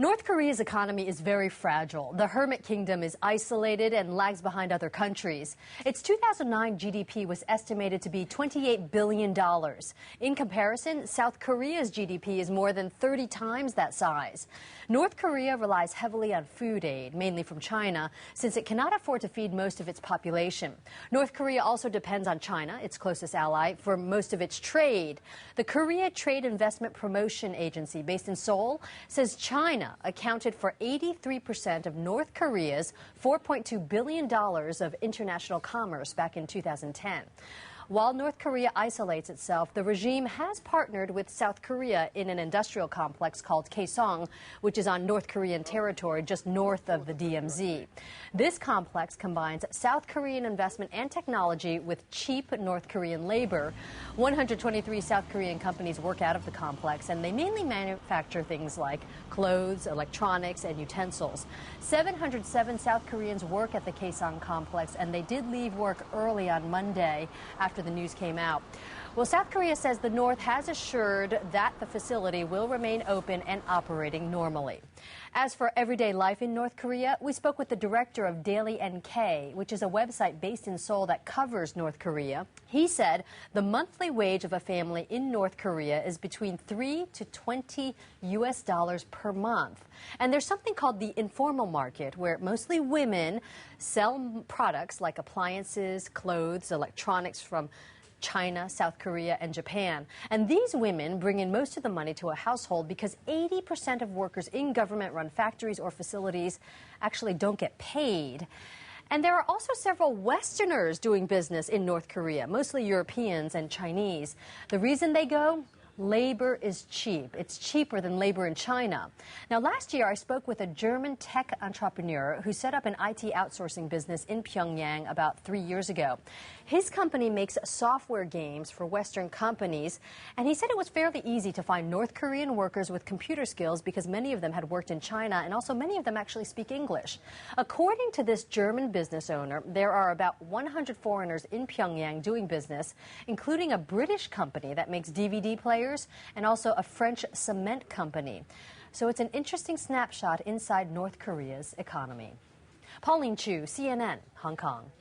North Korea's economy is very fragile. The hermit kingdom is isolated and lags behind other countries. Its 2009 GDP was estimated to be $28 billion. In comparison, South Korea's GDP is more than 30 times that size. North Korea relies heavily on food aid, mainly from China, since it cannot afford to feed most of its population. North Korea also depends on China, its closest ally, for most of its trade. The Korea Trade Investment Promotion Agency, based in Seoul, says China accounted for 83% of North Korea's $4.2 billion of international commerce back in 2010. While North Korea isolates itself, the regime has partnered with South Korea in an industrial complex called Kaesong, which is on North Korean territory just north of the DMZ. This complex combines South Korean investment and technology with cheap North Korean labor. 123 South Korean companies work out of the complex, and they mainly manufacture things like clothes, electronics, and utensils. 707 South Koreans work at the Kaesong complex, and they did leave work early on Monday after the news came out. Well, South Korea says the North has assured that the facility will remain open and operating normally. As for everyday life in North Korea, we spoke with the director of Daily NK, which is a website based in Seoul that covers North Korea. He said the monthly wage of a family in North Korea is between $3 to $20 per month. And there's something called the informal market, where mostly women sell products like appliances, clothes, electronics from China, South Korea, and Japan. And these women bring in most of the money to a household because 80% of workers in government-run factories or facilities actually don't get paid. And there are also several Westerners doing business in North Korea, mostly Europeans and Chinese. The reason they go? Labor is cheap. It's cheaper than labor in China. Now, last year, I spoke with a German tech entrepreneur who set up an IT outsourcing business in Pyongyang about 3 years ago. His company makes software games for Western companies, and he said it was fairly easy to find North Korean workers with computer skills because many of them had worked in China, and also many of them actually speak English. According to this German business owner, there are about 100 foreigners in Pyongyang doing business, including a British company that makes DVD players and also a French cement company. So it's an interesting snapshot inside North Korea's economy. Pauline Chu, CNN, Hong Kong.